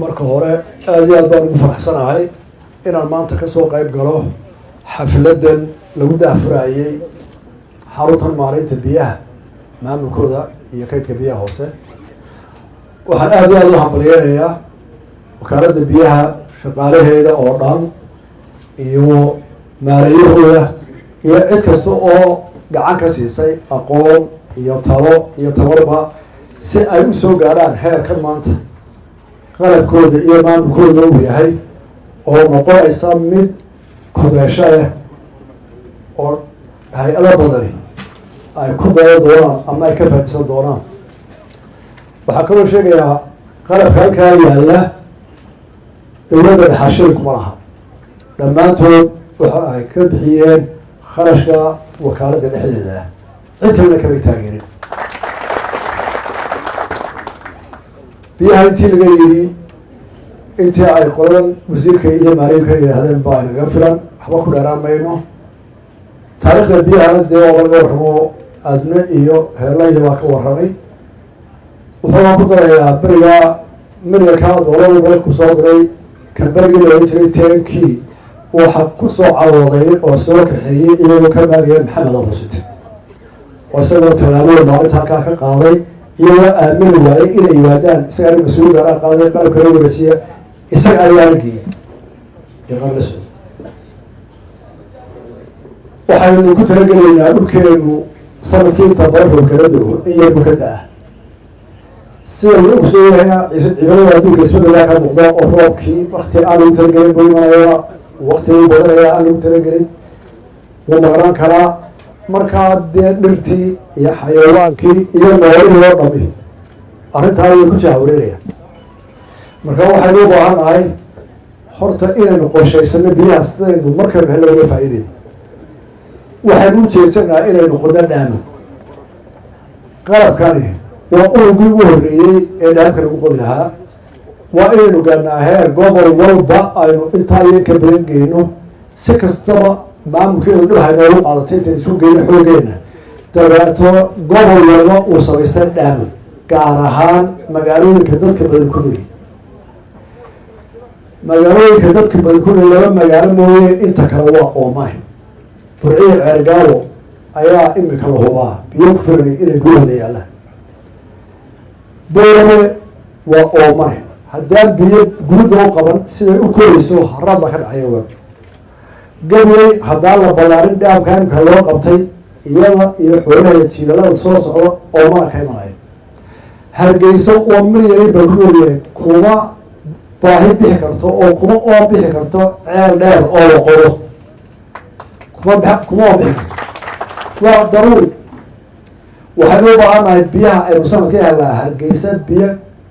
marka hore aad iyo aad baan ugu faraxsanahay inaan maanta ka soo qayb galo xafladan lagu daahfurayay xaruntan maareynta biyaha maamulkooda iyo kaydka biyaha hoose. waxaan aad iyo aad u hambalyeynayaa wakaaladda biyaha shaqaalaheeda oo dhan iyo maareeyahooda iyo cid kasta oo gacan ka siisay aqoon iyo talo iyo tabarba si ay u soo gaadhaan heerkan maanta qalabkooda iyo maamulkooda uu yahay oo noqonaysa mid kudeesho leh oo hay-ado badani ay ku dayo doonaan ama ay ka faadisan doonaan. waxaa kaloo sheegayaa qalabka halkaa yaalla dowladda dhaxashada kuma laha, dhammaantood waxa ay ka bixiyeen kharashka wakaaladda dhexdeeda ah, cid kalena kamay taageerin. biyaha intii laga yidhi intii ay qoladan wasiirka iyo maareynka yidhaahdeen baa inaga filan, waxba ku dheeraan mayno. taariikhda biyahana dee oo laga warramo adne iyo heelaya baa ka warramay. wuxuuna ku darayaa berigaa milyankaa dowlada dalku soo diray kan berigii looga jiray tenkii waxa ku soo carooday oo soo kaxeeyey iyagoo ka maagaya maxamed abusite oo isagoo tallaabooda maalinta halkaa ka qaaday iyagoo aamini waayey inay yimaadaan isagaa mas-uul gaara qaaday qalabka la wareejiya isaga ayaana geeyey iyo qarla socod. waxaynu ku talagelaynaa dhulkeenu sanadkii inta badan kala duwo in yarbu ka da-a sida lagu ogsoonyahay cimilada adduunka isbedelaa ka muuqda oo roobkii wakti aan lagu talagelin buu imanaya, wakti u badanaya aan lagu talagelin wuu maqnaan karaa. markaa dee dhirtii iyo xayawaankii iyo noolihii oo dhami arrintaa way ku jahwareeraya. marka waxaynu u baahan nahay horta inaynu qorshaysano biyaha sidaynu markaynu helno uga faa'iideyno. waxaynu u jeedsanaa inaynu qodo dhaamo. qalabkani waa urugii ugu horreeyey ee dhaamka lagu qodi lahaa. waa inaynu gaadnaa heer gobol walba aynu intaa iyo ka badan geyno, si kastaba maamulkeenu dhibhay noogu qaadatay intan isu geyno xoogeena dabeeto gobol walba uu samaystay dhaamo, gaar ahaan magaalooyinka dadka badan ku noli. magaalooyinka dadka badan ku noli laba magaalo mooye inta kale waa oomay. burciyo ceergaabo ayaa imika la hubaa biyo ku filanay inay gurahooda yaallaan. boorame waa oomane, haddaan biyo guud loo qaban siday u korayso haraad baa ka dhacaya waa. gabley haddaan la ballaarin dhaamka imika loo qabtay iyada iyo xoolaha jiilalada soo socda oomana ka imanaya. hargeysa oo milyanin baa ku noolyahay kuma baahi bixi karto oo kuma oo bixi karto ceel dheer oo la qodo kuma oo bixi karto, waa daruuri. waxaynu u baahannahay biyaha aynu sanadka helnaa hargeysa biyo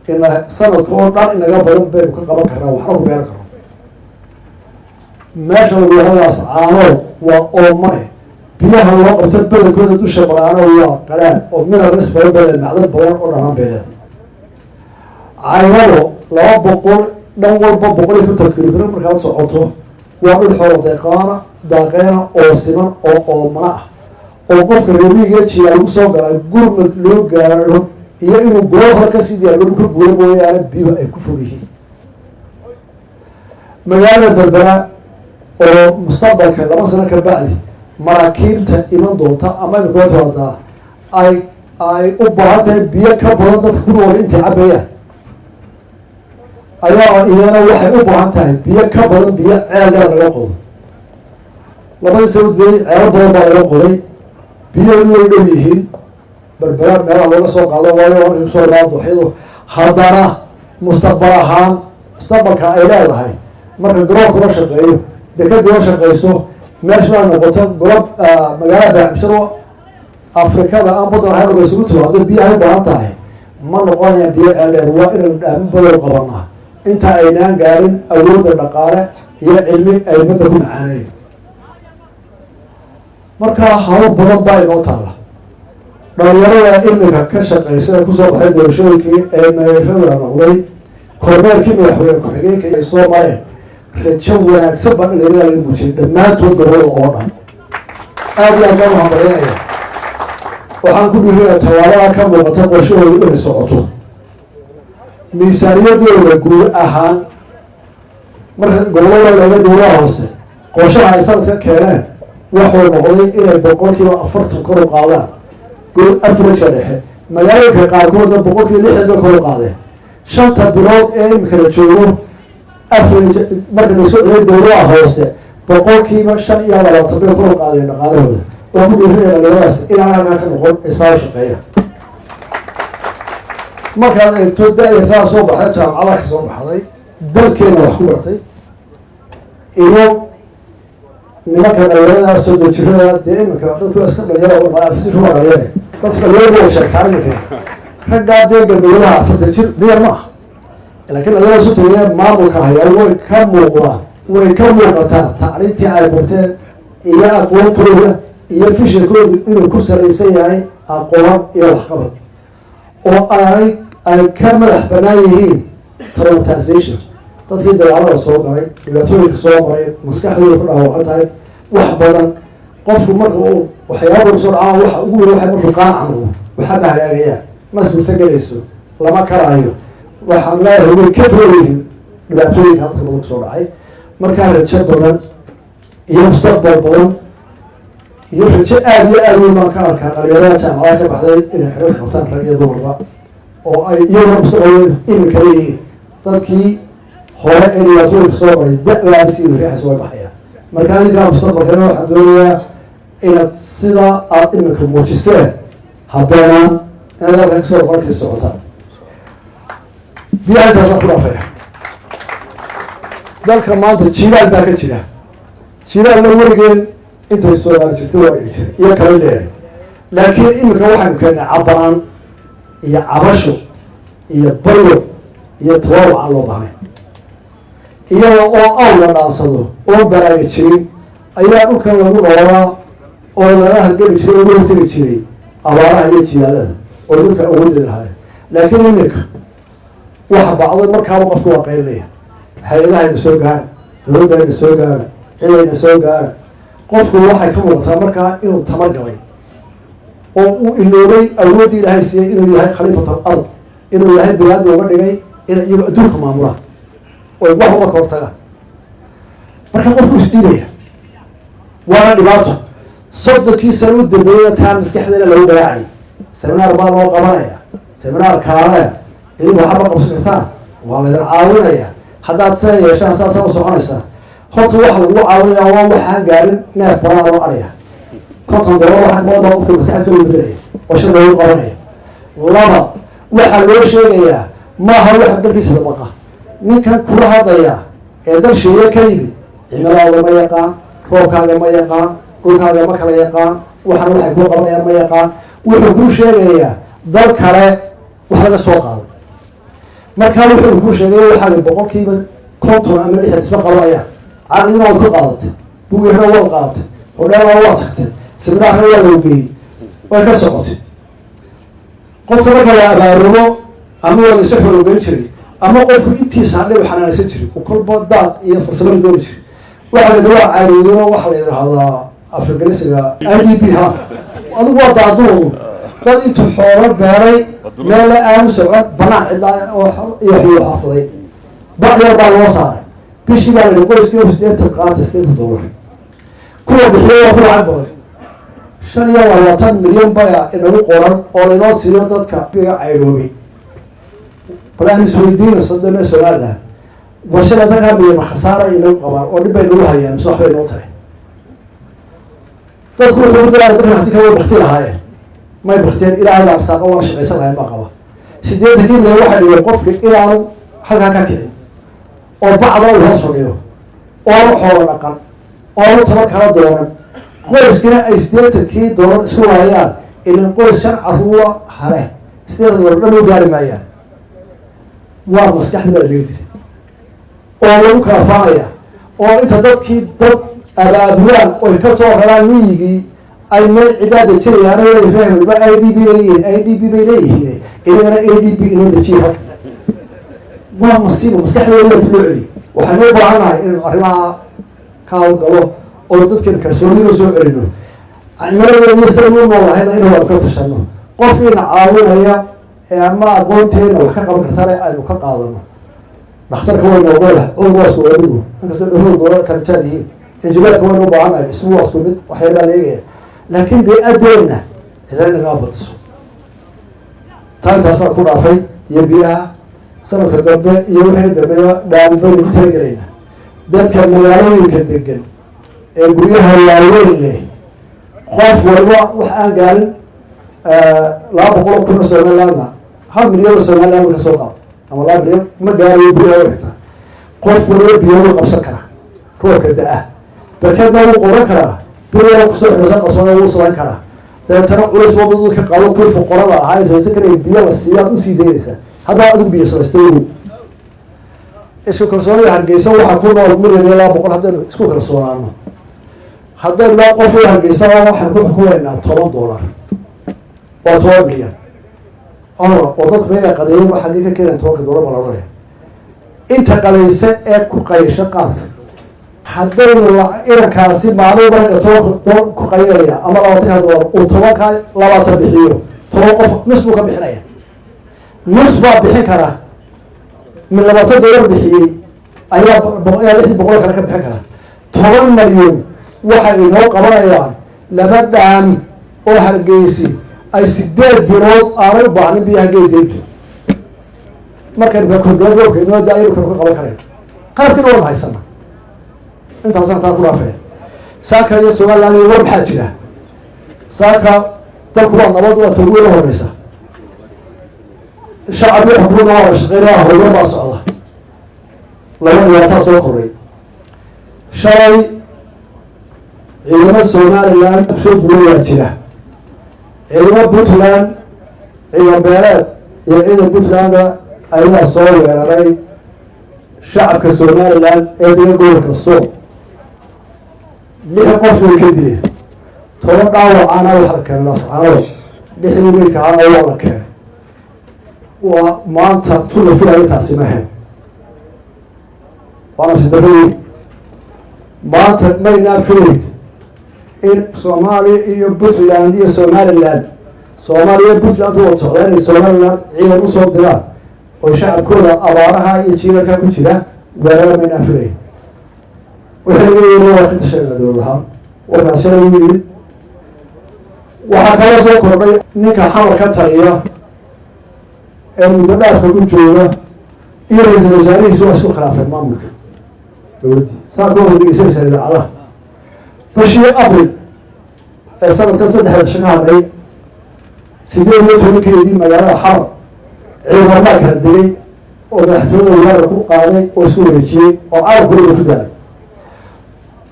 ina sanadka oo dhan inaga badan baynu ka qaban karnaa, waxna ku beeran karno. meesha lagu yahadaas caanood waa oomane, biyaha loo qabto badankooda dusha balaano waa qaraan oo minerals badan badan macdan badan oo dhanaan beeleed. caynado 200 dhan walba 150 kilomitr markaad socoto waa dhul xoolo daaqeena oo siman oo oomana ah oo qofka reemiga jiya lagu soo galay gurmad loo gaaro iyo inuu goohor ka sii diyaar lagu guuro mooyaane biyo ay ku fog yihiin. magaalada berbera oo mustaqbalka 2 sano ka bacdi maraakiibta iman doonta ama imikood wadaa ay u baahan tahay biyo ka badan dadka ku nool intay cabayaan, ayaa iyana waxay u baahan tahay biyo ka badan biyo ceel dheer laga qodo. labadii sanad bay ceelo badan baa laga qoday, biyahoodu way dhow yihiin. berbera meelaha looga soo qaado waayo markay kusoo laa dooxyadu haddana mustaqbal ahaan mustaqbalka ay leedahay marka garoobka la shaqeeyo dekadii la shaqeyso meesha baa noqoto gorob magaalada baacbisharo afrikada aan badan ahayn ba isugu tiro hadday biyaha u baahan tahay ma noqonayaan biyo ceeldheer. waa inaynu dhaamin badan qabanaa inta aynaan gaarin awoodda dhaqaale iyo cilmi ay badda ku macaaneyn. markaa habo badan baa inoo taala. dhalinyarada imika ka shaqeysa ee kusoo baxay doorashooyinkii ee meerada noqday kormeerkii madaxweyne ku-xigeenka ay soo mareen rajo wanaagsan baa dhalinyarada laga muujiyay dhammaantood gobolada oo dhan. aad iyo aad baan u hambalyeynaya. waxaan ku dhiiraya tallaabada ka muuqata qorshahooda inay socoto. miisaaniyadooda guud ahaan marka gobolada laga dowlaha hoose qorshaha ay sanadka keeneen waxuu noqday inay 40% kor u qaadaan guud average-ka dhexe magaalooyinka qaarkoodna 60% kor u qaadeen 5 bilood ee imika la joogo average marka la soo celiyay dowlaha hoose 25% kor u qaadeen dhaqaalahooda oo ku dhiirranaya dhalinyaradaas inaan halkaa ka noqon isaga shaqeeya markaad eegto da-yartaa soo baxday jaamacadaha ka soo baxday dalkeena wax ku bartay iyo nimanka dhalinyarada soo dejirada dee iminka dadku iska dhalinyara dhalinyara dadka dhalinyarada way sheegtaan iminka raggaa dee galbeeyadaha 40 jir dhiyar ma aha laakiin dhalinyarada isu tagayeen maamulka hayaa way ka muuqataa tacliintii ay barteen iyo aqoontooda iyo fishirkooda inuu ku salaysan yahay aqoon iyo waxqabad oo ay ka madax banaan yihiin traumatization dadkii dagaalada soo galay dhibaatooyinka soo maray maskaxdooda ku dhaawacan tahay wax badan qofku marka uu waxyaaba soo dhacaa waxa ugu weyn waxay markuu qaacan waxaa hagaagayaan ma suurtagelayso lama karaayo waxaan leeyahay way ka fogeyihiin dhibaatooyinka dadka badan kusoo dhacay markaa rajo badan iyo mustaqbal badan iyo rajo aada iyo aada weyn baan ka arkaa dhalinyarada jaamacadaha ka baxday inay xiriir qabtaan rag iyo dumarba oo ay iyaguna mustaqbal iminka leeyihiin dadkii hore ee dhibaatooyinka soo maray da-baasi riixaysa way baxayaan marka adinkaa mustaqbalkana waxaan doonayaa inaad sidaa aada iminka muujiseen habeenaan inaad halkan kasoo qorkii socotaan biyaha intaasaan ku dhaafaya dalka maanta jiilaal baa ka jira jiilaalna weligeen intay soomaali jirtay waa dhigi jiray iyo kala leehay laakiin iminka waxaynu keennay cabanaan iyo cabasho iyo baryo iyo tawaawuc aan loo bahnay iyada oo aw la dhaansado oo baraaga jirin ayaa dhulkan lagu dhooraa oo laga hargeli jiray oo lagu tegi jiray abaaraha iyo jiyaalada oo dhulka awooddeeda lahaay laakiin iminka waxa bacday markaaba qofku waa qaylinaya hay-adahayna soo gaara dowladdayna soo gaara cidayna soo gaara qofku waxay ka muuqataa markaa inuu tamar galay oo uu iloobay awooddii ilaahay siiyey inuu yahay khaliifatal ard inuu yahay bilaadda uga dhigay inay iyagu adduunka maamulaan oy wax uga ka hortagaan marka qofku isdhiibaya waana dhibaato soddonkii sano u dambeeyay taan maskaxdeena lagu garaacay seminaar baa loo qabanaya seminaar kaalaya idinku waxba qabsan kartaan waa laydin caawinaya haddaad sida yeeshaan saasaa u soconaysaa horta waxa lagu caawinaya waa waxaan gaarin neef banaan loo araya konton dolar waxaa moodaa qofka maskaxda loo bedelaya oo shir loogu qabanaya laba waxaa loo sheegayaa maaha waxa dalkiisa dabaqa ninkan kula hadlaya ee dal sheeye ka yimid cimiladaada ma yaqaan roobkaaga ma yaqaan dhulkaaga ma kala yaqaan waxana waxay kuu qabanayaan ma yaqaan wuxuu kuu sheegayaa dal kale wax laga soo qaaday markaa wuxuu kuu sheegay waxaaga 50% ama 60 isma qabanayaan caqlina waad ku qaadatay buugihna waad qaadatay hodheelna waad tagtay seminaarna waa loo geeyey way ka socotay qofka marka la abaarumo ama waa laysa xorogeyn jiray ama qofku intiisa hadhay u xanaanaysan jiray oo kolba daaq iyo farsamo la dooni jiray waxa la dhawaa caariyadino waxa la yidhaahdaa afgarisiga IDP ha adigu waa daaduun dad intuu xoolo beeray meel la aanu socon banaan cidlaa iyo xiyoo xafsaday bacdheer baa loo saaray bishii baa la qoyskii 80 qaata 80 dolar kuwa bixiyo waa ku lacag badan 25 milyan baa inagu qoran oo laynoo siiyo dadka biga cayroobay balaan isweydiina saddex su'aalaha warshada dadka biyo khasaara inagu qabaan oo dhib bay nagu hayaan mise waxbay noo tahay dadku wuxuu diraa dadka hadii ka waqti lahaayeen may baqteen ilaahay baa saaqo waa shaqaysan lahayn baa qaba 80 milyan waxa dhigay qofka ilaanu halka ka kicin oo bacda uu hoos fadhiyo oo xoolo dhaqan oo tabar kala doonan qoyskina ay 80 doolar isku waayaan ilaa qoys shan caruur hale 80 doolar dhan u gaari maayaan waa maskaxda la dhigay oo lagu kala faanaya oo inta dadkii dad abaabulaan oo ka soo helaan miyigii ay meel cidaada jirayaan oo reer ba IDP bay leeyihiin ilaa IDP inuu dajiyo waa masiibo maskaxda la dhigay waxaan u baahanahay in arrimaha ka hawlgalo oo dadka kalsoonida soo celino cimilada iyo sida loo noolahay inuu wax ka tashano qofkii caawinaya ama aqoonteena wax ka qaban kartana aynu ka qaadano dhakhtarka waynu ogolah cudurku waa isku adigu inkastoo dhahood goora kala jaad yihiin injineerka waynu u baahanahay dhismu waa isku mid waxyaabaa leegaya laakiin bey-adeena hidaay nagaa badiso taa intaasaan ku dhaafay iyo biyaha sanadka dambe iyo wixii dambeya dhaami baynu ku talagelaynaa dadka magaalooyinka degan ee guryaha waaweyn leh qof walba wax aan gaarin 200 kun oo Somalilandna 1 milyan oo Somaliland ka soo qaado ama 2 milyan ma gaarayo guryaha wareegta qof walba biyo qabsan kara roobka daa barkada uu qoran kara biyo ku soo xirsan qasbada uu soo kara deetana culis wadada ka qaado ku fuqarada ahay soo sakray biyo la siiyaa u sii deeyaysa hada adigu biyo soo istaagay isku kalsoonida Hargeysa waxa ku nool milyan iyo 200 hadda isku kalsoonaano hadda la qof Hargeysa waxa ku xukumaynaa $10 oo 12 milyan oo dadku meeqa qadeeyay waxa ka keenay $10 ma la oranay inta qalaysa ee ku qaysha qaadka haddaynu irankaasi maalin walba ku qaylaya ama $20 oo tobanka 20 bixiyo toban qof nus buu ka bixinaya nus baa bixin kara من $20 bixiyay ayaa boqol kale ka bixin kara 10 milyan waxa inoo qabanayaan laba dhaan oo Hargeysa ay 8 bilood aanay u baahneen biyaha geedeed markaan ka kordhado inoo daayir ka qaban kareen qaabkii loo haysana intaas aan ku raafay saaka iyo Soomaaliland iyo war maxaa jira saaka dalku waa nabad waa tawgeer horeysa shacabka xukuumadda waa shaqeynaya howlo baa socda laba dhibaato soo koray shalay ciidamada Somaliland soo buuyaa jira ciidamada Puntland ciidan beeleed iyo ciidan Puntland ayaa soo weeraray shacabka Somaliland ee gobolka Sool 6 qof way ka dileen 10 dhaawac ana waxa keenay asxaabo dhixii meelka aan la keenay ومانتا طول في هاي تاسمها وانا سيدري مانتا مينا فيلد إن سومالي إيو بوتلاند إيو سوماليلاند سومالي إيو بوتلاند هو السعودان سوماليلاند عيدا مصوب دلان وشعب كولا أبارها يجينا كابوتينا ولا مينا فيلد وحيني يلو وقت شغل دولها وكان شغل يلي وحكا يسوق ربي نيكا حمر كتريا المدرب خلود جونا إيرز الوزاري سوى سوق خلافة المملكة دولتي صاروا هذي سلسلة على تشيء أبرد سنة كسر هذا الشهر هاي سيدي يوتيوب كيدي مجال حار عيد ما كان دلي ونحتوي وياه قاضي وسوري شيء وعارف كل كذا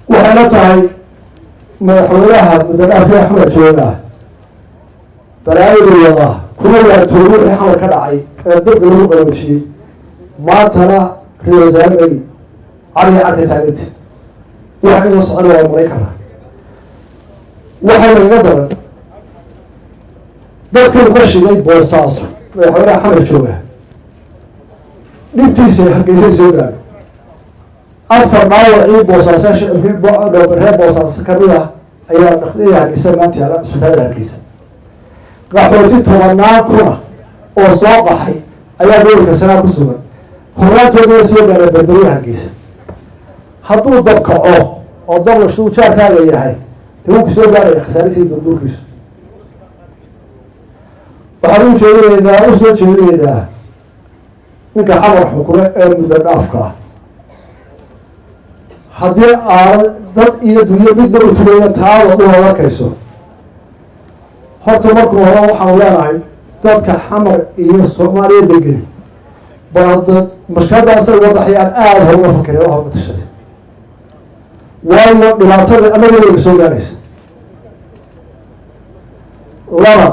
وحنتها ما حولها مدرب في أحمد جونا بلاي الله كلنا تقولون إحنا كذاعي دب لو قالوا شيء ما ترى في وزارة علي عقد ثابت واحد يصعد وأمريكا واحد يقدر ده كل ماشي جاي بوصاص ويحاول يحمل شوبه نبتيسي حقيقي سودان أرفع معه عيب بوصاصاش في بعض وبرهاب بوصاص كبيرة أيام نخليها حقيقي ما أنت على سبتها حقيقي qaxooti tobanaa kuna oo soo qaxay ayaa gobolka sanaa ku sugan horaantooda soo gaaray berberiya Hargeysa hadduu dab kaco oo dab la shuu jaarkaaga yahay tuu ku soo gaaray khasaarisi durdurkiisa waxaan u soo jeedinaynaa ninka xamar xukume ee muddo dhaafka haddii aan dad iyo dunyo midna u tulayna taada u hadalkayso horta markuu hore waxaan leenahay dadka xamar iyo Soomaaliya degan baad markadaas ay wadaxayaan aad hawlo fakireen oo hawlo tashaday waayo dhibaatada anaga soo gaaraysa laba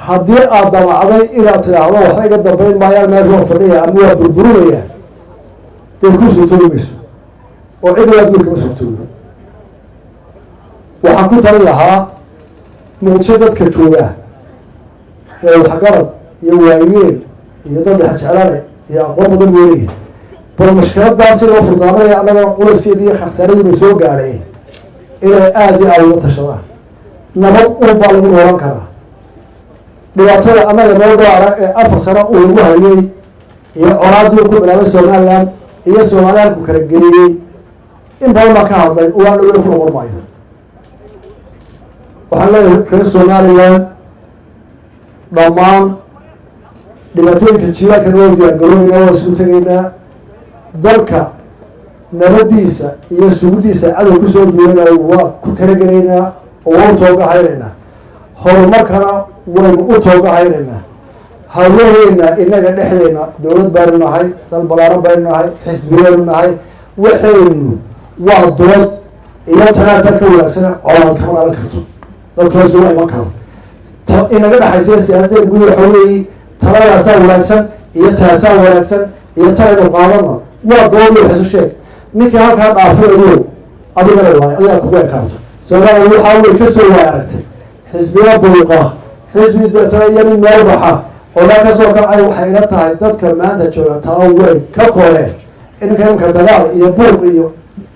haddii aad damacday inaad tiraahdo waxa iga dambeyn maayaan meel roob fadhiya ama waa burburinaya dee ku soo toomayso oo cid walaad ma soo toogo waxaan ku talin lahaa muqdisho dadka jooga ee waxgarad iyo waayeel iyo dad xajalaale iyo aqoon badan weeyay bal mushkiladaasi loo furdaamay anaga culeyskeedii iyo khasaaradii soo gaaray ee aad iyo aad u tashadaan nabad u baa lagu noolan karaa dhibaatada annaga noo gaara ee 4 sano uu ugu hayay iyo colaadii ku bilaabay Somaliland iyo Soomaaliya ku kala geeyay in badan ma ka hadlay waa la wada ku qormaayo waxaan leeyahay reer Somaliland dhammaan dhibaatooyinka jiilaanka noo diyaargaroobay oo isku tagaynaa dalka nabadiisa iyo suudiisa cadow ku soo duulay waa ku talagalaynaa oo waan tooga haynaynaa horumarkana waynu u tooga haynaynaa haweeneyna inaga dhexdeena dawlad baynu nahay dal balaaran baynu nahay xisbiyaynu nahay waxaynu waa dood iyo talaata ka wanaagsan oo kama dhalan karto dalkaas waa iman karo inaga dhaxaysa siyaasadda guud waxa weeye taladaasa wanaagsan iyo taasaa wanaagsan iyo talaynu qaadano waa dood iyo xisub sheeg ninka halkaa dhaafinayo adigana waay adiga kugu ekaanto Soomaaliya waxa uu ka soo waaragtay xisbiga buuqa xisbi dadayani meel baxa oo la ka soo kacay waxay ila tahay dadka maanta jooga taaway ka kooreen in ka dagaal iyo buuq iyo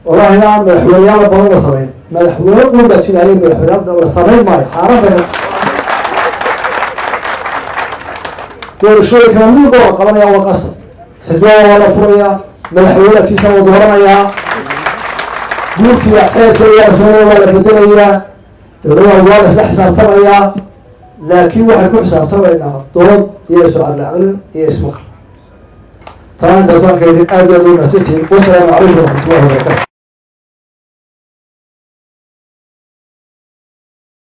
wallahi aan madaxweynaha badan la sameyn madaxweyne uu bajinayay madaxweynaha la sameyn maayo xaaladda doorashooyinka midba oo qabanaya waa qasab xisbiga waa la furaya madaxweynaha tiisa oo dooranaya buurtiya xeerka iyo Soomaaliya waa la bedelayaa dawladda waa isla xisaabtamaya laakiin waxay ku xisaabtamaysaa dood iyo su'aal la'aan iyo ismaqal taanta saakay aad iyo aad u naxsitiin wassalaamu calaykum wa rahmatullahi wa barakatuh